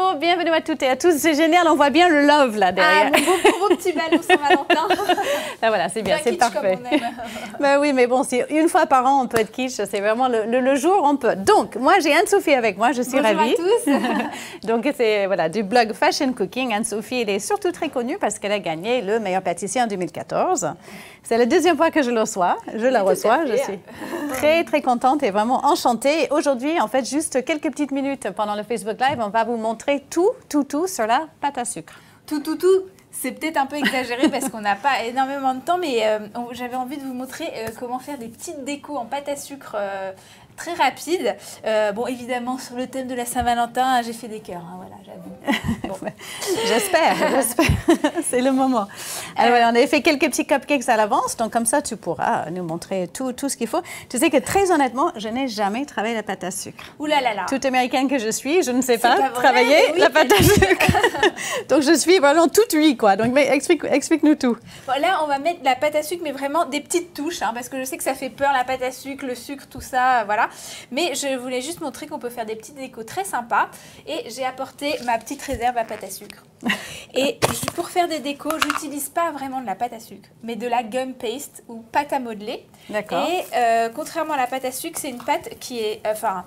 Bonjour, bienvenue à toutes et à tous. C'est génial, on voit bien le love là derrière. Ah, mon beau petit ballon Saint-Valentin. Là, voilà, c'est bien, c'est parfait. Comme on aime. Ben oui, mais bon, si une fois par an on peut être quiche, c'est vraiment le jour on peut. Donc, moi j'ai Anne-Sophie avec moi, je suis ravie. Bonjour à tous. Donc, c'est voilà, du blog Fashion Cooking. Anne-Sophie, elle est surtout très connue parce qu'elle a gagné le meilleur pâtissier en 2014. C'est la deuxième fois que je le reçois. Je la reçois, je suis très très contente et vraiment enchantée. Aujourd'hui, en fait, juste quelques petites minutes pendant le Facebook Live, on va vous montrer tout sur la pâte à sucre. Tout. C'est peut-être un peu exagéré parce qu'on n'a pas énormément de temps, mais j'avais envie de vous montrer comment faire des petites décos en pâte à sucre très rapides. Bon, évidemment, sur le thème de la Saint-Valentin, j'ai fait des cœurs, hein, voilà, j'avoue. Bon. J'espère. C'est le moment. Alors, voilà, on avait fait quelques petits cupcakes à l'avance, donc comme ça, tu pourras nous montrer tout ce qu'il faut. Tu sais que très honnêtement, je n'ai jamais travaillé la pâte à sucre. Ouh là là là. Toute américaine que je suis, je ne sais pas vrai, travailler oui, la pâte à sucre. Donc, je suis vraiment toute oui, quoi. Donc, mais explique-nous tout. Bon, là, on va mettre de la pâte à sucre, mais vraiment des petites touches, hein, parce que je sais que ça fait peur, la pâte à sucre, le sucre, tout ça, voilà. Mais je voulais juste montrer qu'on peut faire des petites décos très sympas. Et j'ai apporté ma petite réserve à pâte à sucre. Et pour faire des décos, j'utilise pas vraiment de la pâte à sucre, mais de la gum paste ou pâte à modeler. D'accord. Et contrairement à la pâte à sucre, c'est une pâte qui est,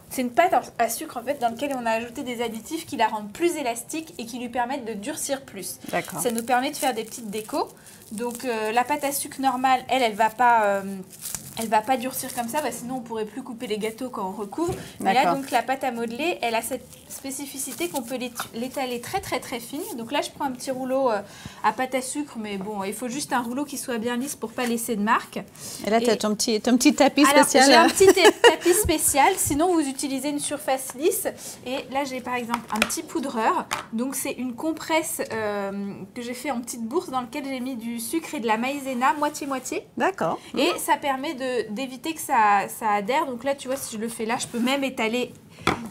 c'est une pâte à sucre en fait dans laquelle on a ajouté des additifs qui la rendent plus élastique et qui lui permettent de durcir plus. D'accord. Ça nous permet de faire des petites décos. Donc la pâte à sucre normale, elle va pas durcir comme ça, sinon on pourrait plus couper les gâteaux quand on recouvre. Mais là, donc la pâte à modeler, elle a cette spécificité qu'on peut l'étaler très fine. Donc là, je prends un petit rouleau à pâte à sucre, mais bon, il faut juste un rouleau qui soit bien lisse pour pas laisser de marque. Et là, tu as ton petit tapis spécial. J'ai un petit tapis spécial, sinon vous utilisez une surface lisse. Et là, j'ai par exemple un petit poudreur. Donc c'est une compresse que j'ai fait en petite bourse dans laquelle j'ai mis du sucre et de la maïzena, moitié-moitié. D'accord. Et ça permet d'éviter que ça adhère. Donc là, tu vois, si je le fais là, je peux même étaler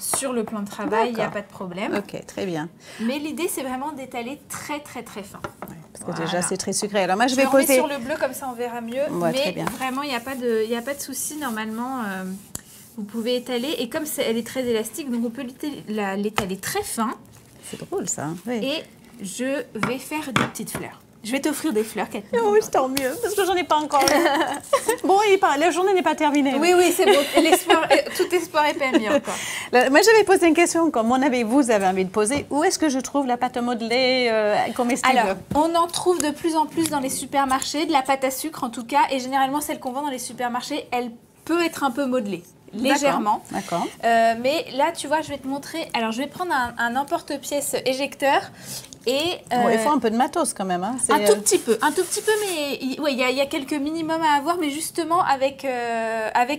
sur le plan de travail, il n'y a pas de problème. Ok, très bien. Mais l'idée, c'est vraiment d'étaler très fin. Ouais, parce que déjà, c'est très sucré. Alors moi, je vais remettre poser sur le bleu, comme ça, on verra mieux. Ouais, mais très bien. vraiment, il n'y a pas de souci. Normalement, vous pouvez étaler. Et comme elle est très élastique, donc on peut l'étaler très fin. C'est drôle, ça. Oui. Et je vais faire des petites fleurs. Je vais t'offrir des fleurs, Catherine. Oui, tant mieux, parce que j'en ai pas encore eu. Bon, la journée n'est pas terminée. Oui, c'est bon. Tout espoir est permis encore. Moi, j'avais posé une question, comme vous avez envie de poser. Où est-ce que je trouve la pâte à modeler comestible? Alors, on en trouve de plus en plus dans les supermarchés, de la pâte à sucre en tout cas. Et généralement, celle qu'on vend dans les supermarchés, elle peut être un peu modelée. Légèrement. D'accord. Mais là, tu vois, je vais te montrer. Alors, je vais prendre un emporte-pièce éjecteur. Et il faut un peu de matos quand même. Hein. Un tout petit peu, mais il y a quelques minimums à avoir. Mais justement, avec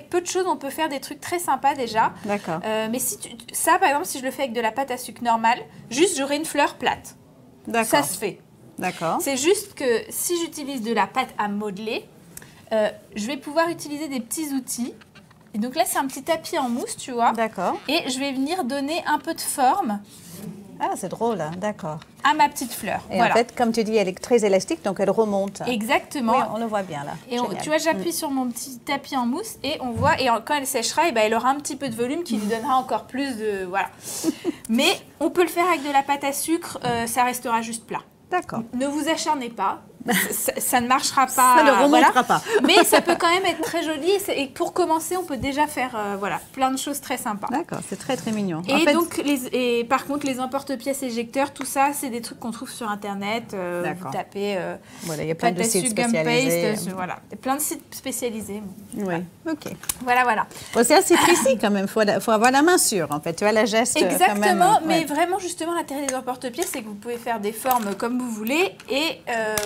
peu de choses, on peut faire des trucs très sympas déjà. D'accord. Mais ça, par exemple, si je le fais avec de la pâte à sucre normale, juste j'aurai une fleur plate. D'accord. Ça se fait. D'accord. C'est juste que si j'utilise de la pâte à modeler, je vais pouvoir utiliser des petits outils. Et donc là, c'est un petit tapis en mousse, tu vois. D'accord. Et je vais venir donner un peu de forme. Ah, c'est drôle, hein. D'accord. À ma petite fleur. Et voilà. En fait, comme tu dis, elle est très élastique, donc elle remonte. Exactement. Oui, on le voit bien là. Et tu vois, j'appuie sur mon petit tapis en mousse et on voit, et quand elle séchera, elle aura un petit peu de volume qui lui donnera encore plus de... Voilà. Mais on peut le faire avec de la pâte à sucre, ça restera juste plat. D'accord. Ne vous acharnez pas. Ça ne marchera pas. Ça ne remontera pas. Mais ça peut quand même être très joli. Et pour commencer, on peut déjà faire plein de choses très sympas. D'accord, c'est très mignon. Et donc, par contre, les emporte-pièces éjecteurs, tout ça, c'est des trucs qu'on trouve sur Internet. Vous tapez voilà, il y a plein de sites spécialisés. Voilà, plein de sites spécialisés. Oui, voilà. ok. Voilà. Bon, c'est assez précis quand même. Il faut avoir la main sûre, en fait. Tu as la geste. Exactement, quand même, mais vraiment, justement, l'intérêt des emporte-pièces, c'est que vous pouvez faire des formes comme vous voulez et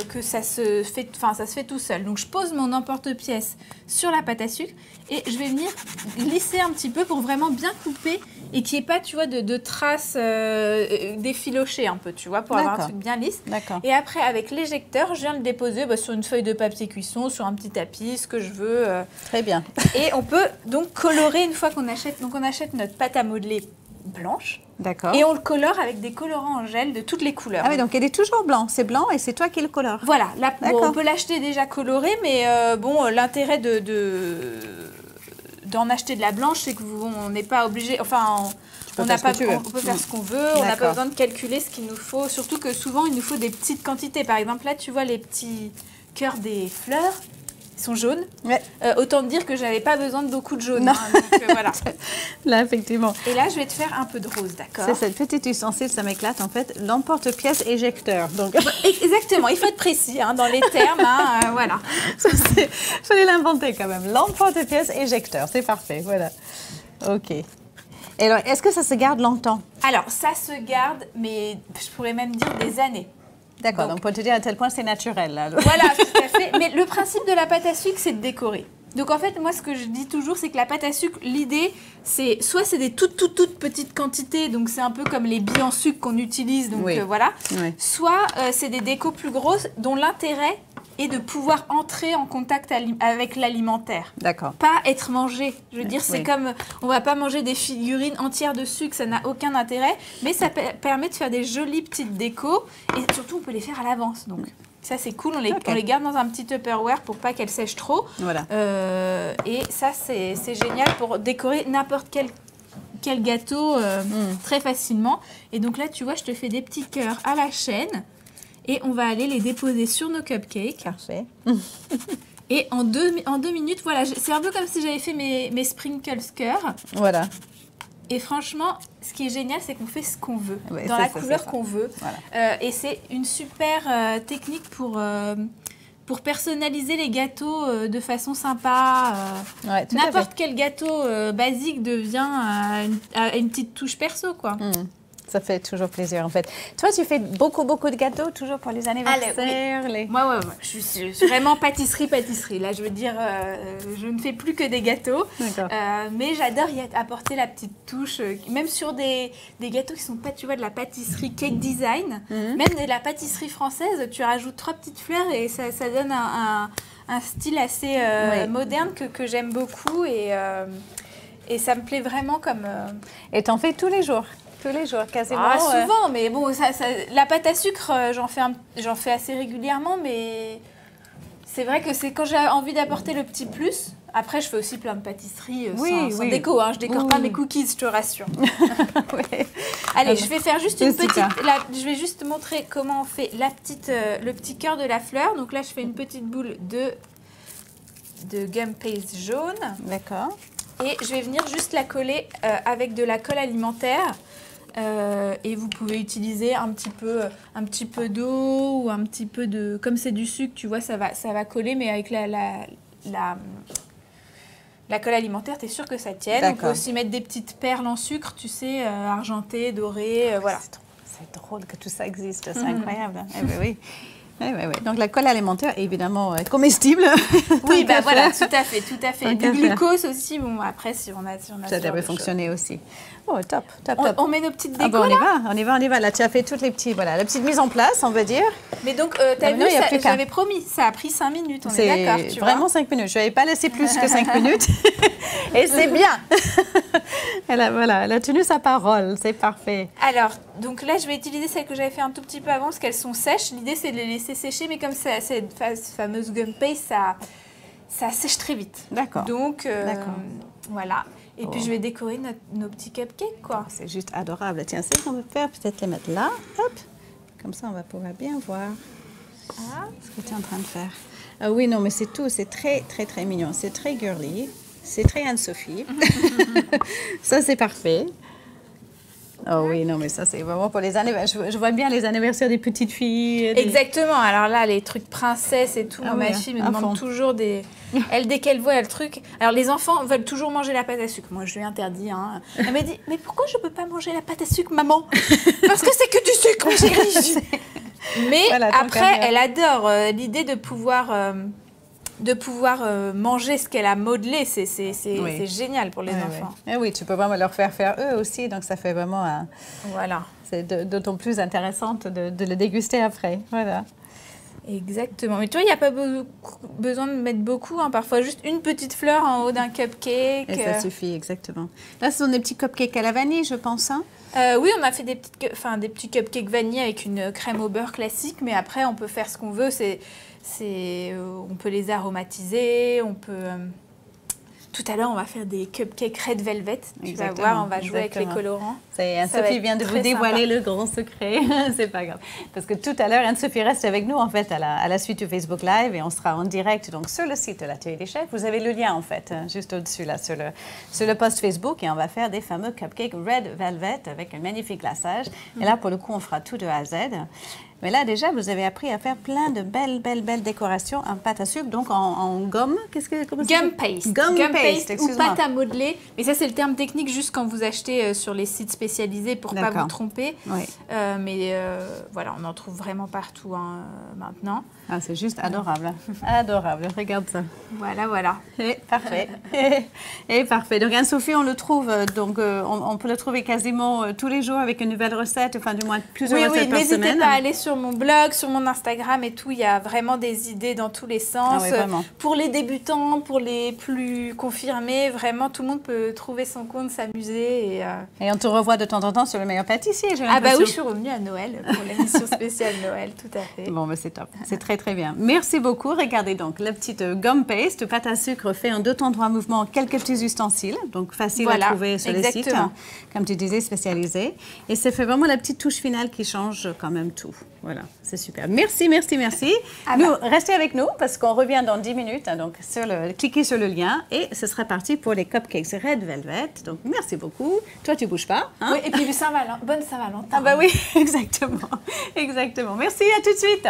que ça se fait tout seul. Donc, je pose mon emporte-pièce sur la pâte à sucre et je vais venir lisser un petit peu pour vraiment bien couper et qu'il n'y ait pas, tu vois, de traces d'effiloché un peu, tu vois, pour avoir un truc bien lisse. D'accord. Et après, avec l'éjecteur, je viens le déposer sur une feuille de papier cuisson, sur un petit tapis, ce que je veux. Très bien. Et on peut donc colorer une fois qu'on achète. Donc, on achète notre pâte à modeler blanche. D'accord. Et on le colore avec des colorants en gel de toutes les couleurs. Ah oui, donc elle est toujours blanc. C'est blanc et c'est toi qui le colore. Voilà. Là, on peut l'acheter déjà coloré, mais l'intérêt d'en acheter de la blanche, c'est qu'on n'est pas obligé, enfin, on peut faire ce qu'on veut, on n'a pas besoin de calculer ce qu'il nous faut, surtout que souvent, il nous faut des petites quantités. Par exemple, là, tu vois les petits cœurs des fleurs, ils sont jaunes. Ouais. Autant te dire que je n'avais pas besoin de beaucoup de jaune. Hein, donc, voilà. Là, effectivement. Et là, je vais te faire un peu de rose, d'accord? C'est cette petite ustensile, ça m'éclate, en fait, l'emporte-pièce éjecteur. Donc... Exactement, il faut être précis hein, dans les termes. Hein, voilà. Il fallait l'inventer quand même. L'emporte-pièce éjecteur, c'est parfait, voilà. OK. Et alors, est-ce que ça se garde longtemps? Alors, ça se garde, mais je pourrais même dire des années. D'accord, donc pour te dire à tel point c'est naturel. Là, Voilà, tout à fait. Mais le principe de la pâte à sucre, c'est de décorer. Donc en fait, moi, ce que je dis toujours, c'est que la pâte à sucre, l'idée, c'est soit c'est des toutes petites quantités, donc c'est un peu comme les billes en sucre qu'on utilise, donc voilà. Oui. Soit c'est des décos plus grosses, dont l'intérêt est de pouvoir entrer en contact avec l'alimentaire. D'accord. Pas être mangé. Je veux dire, c'est comme, on va pas manger des figurines entières de sucre, ça n'a aucun intérêt, mais ça permet de faire des jolies petites décos, et surtout, on peut les faire à l'avance, donc. Ça, c'est cool. On les garde dans un petit Tupperware pour pas qu'elles sèchent trop. Voilà. Et ça, c'est génial pour décorer n'importe quel gâteau très facilement. Et donc là, tu vois, je te fais des petits cœurs à la chaîne. Et on va aller les déposer sur nos cupcakes. Parfait. Et en deux minutes, voilà, c'est un peu comme si j'avais fait mes sprinkles cœurs. Voilà. Et franchement, ce qui est génial, c'est qu'on fait ce qu'on veut, dans la couleur qu'on veut. Voilà. Et c'est une super technique pour personnaliser les gâteaux de façon sympa. N'importe quel gâteau basique devient une petite touche perso, quoi. Ça fait toujours plaisir, en fait. Toi, tu fais beaucoup de gâteaux, toujours pour les anniversaires. Oui. Moi, je suis vraiment pâtisserie. Là, je veux dire, je ne fais plus que des gâteaux. Mais j'adore y apporter la petite touche, même sur des gâteaux qui ne sont pas, tu vois, de la pâtisserie cake design. Même de la pâtisserie française, tu rajoutes 3 petites fleurs et ça donne un style assez moderne que j'aime beaucoup. Et ça me plaît vraiment comme... Et t'en fais tous les jours? Tous les jours, quasiment. Ah, souvent, mais bon, la pâte à sucre, j'en fais assez régulièrement, mais c'est vrai que c'est quand j'ai envie d'apporter le petit plus. Après, je fais aussi plein de pâtisseries sans déco. Hein. Je décore pas mes cookies, je te rassure. Allez, je vais faire juste une petite... je vais juste montrer comment on fait le petit cœur de la fleur. Donc là, je fais une petite boule de gum paste jaune. D'accord. Et je vais venir juste la coller avec de la colle alimentaire. Et vous pouvez utiliser un petit peu d'eau ou un petit peu de... Comme c'est du sucre, tu vois, ça va coller, mais avec la colle alimentaire, tu es sûr que ça tienne. On peut aussi mettre des petites perles en sucre, tu sais, argentées, dorées, voilà. C'est drôle que tout ça existe, c'est incroyable. Eh ben oui. Oui. Donc la colle alimentaire est évidemment comestible. Oui, bah voilà, tout à fait. Du glucose aussi, bon après si on a ça devrait fonctionner aussi. Oh top. On met nos petites décos. Ah bon, on y va. Là tu as fait toutes les petites, la petite mise en place, on va dire. Mais donc t'as vu, j'avais promis, ça a pris 5 minutes, on est d'accord. C'est vraiment 5 minutes. Je n'avais pas laissé plus que 5 minutes. Et c'est bien. Elle a tenu sa parole, c'est parfait. Alors, donc là, je vais utiliser celles que j'avais fait un tout petit peu avant parce qu'elles sont sèches. L'idée, c'est de les laisser sécher, mais comme cette fameuse gum paste, ça sèche très vite. D'accord. Donc, voilà. Et puis, je vais décorer nos petits cupcakes, quoi. C'est juste adorable. Tiens, c'est ce qu'on va faire. Peut-être les mettre là. Hop. Comme ça, on va pouvoir bien voir ce que tu es en train de faire. Ah oui, non, mais c'est tout. C'est très, très, très mignon. C'est très girly. C'est très Anne-Sophie. Ça, c'est parfait. Oh oui, non, mais ça, c'est vraiment pour les anniversaires. Je vois bien les anniversaires des petites filles. Exactement. Alors là, les trucs princesses et tout. Ma fille me demande toujours des... Elle, dès qu'elle voit le truc... Alors, les enfants veulent toujours manger la pâte à sucre. Moi, je lui interdis. Hein. Elle m'a dit, mais pourquoi je ne peux pas manger la pâte à sucre, maman? Parce que c'est que du sucre, ma chérie. Mais voilà, après, elle adore l'idée de pouvoir manger ce qu'elle a modelé, c'est génial pour les enfants. Oui. Et oui, tu peux vraiment leur faire eux aussi, donc ça fait vraiment voilà. C'est d'autant plus intéressante de le déguster après. Voilà. Exactement. Mais tu vois, il n'y a pas besoin de mettre beaucoup. Hein. Parfois, juste une petite fleur en haut d'un cupcake. Et ça suffit, exactement. Là, ce sont des petits cupcakes à la vanille, je pense. Hein? Oui, on a fait des petits cupcakes vanille avec une crème au beurre classique. Mais après, on peut faire ce qu'on veut. On peut les aromatiser, on peut... Tout à l'heure, on va faire des cupcakes Red Velvet. Tu vas voir, on va jouer avec les colorants. Anne-Sophie vient de vous dévoiler le grand secret. C'est pas grave. Parce que tout à l'heure, Anne-Sophie reste avec nous, en fait, à la suite du Facebook Live. Et on sera en direct donc, sur le site de l'Atelier des Chefs. Vous avez le lien, en fait, juste au-dessus, là, sur le post Facebook. Et on va faire des fameux cupcakes Red Velvet avec un magnifique glaçage. Et là, pour le coup, on fera tout de A à Z. Mais là, déjà, vous avez appris à faire plein de belles décorations en pâte à sucre, donc en gomme. Gum paste. Gum paste ou pâte à modeler. Mais ça, c'est le terme technique juste quand vous achetez sur les sites spécialisés pour ne pas vous tromper. Oui. Voilà, on en trouve vraiment partout maintenant. Ah, c'est juste adorable. Adorable. Regarde ça. Voilà. Et parfait. Et parfait. Donc, Anne-Sophie, on le trouve, on peut le trouver quasiment tous les jours avec une nouvelle recette, enfin, du moins plusieurs recettes par semaine. N'hésitez pas à aller sur mon blog, sur mon Instagram et tout. Il y a vraiment des idées dans tous les sens. Ah oui, vraiment. Pour les débutants, pour les plus confirmés, vraiment, tout le monde peut trouver son compte, s'amuser. Et on te revoit de temps en temps sur Le Meilleur Pâtissier, j'ai l'impression. Ah bah oui, je suis revenue à Noël pour l'émission spéciale Noël, tout à fait. Bon, bah c'est top. C'est très bien. Merci beaucoup. Regardez donc la petite gum paste, pâte à sucre fait en 2 temps 3 mouvements, quelques petits ustensiles, donc facile à trouver sur les sites, comme tu disais, spécialisés. Et ça fait vraiment la petite touche finale qui change quand même tout. Voilà, c'est super. Merci. Restez avec nous parce qu'on revient dans 10 minutes. Hein, donc, cliquez sur le lien et ce sera parti pour les cupcakes Red Velvet. Donc, merci beaucoup. Toi, tu bouges pas. Hein? Oui, et puis bonne Saint-Valentin. Ah bah oui, exactement. Merci, à tout de suite.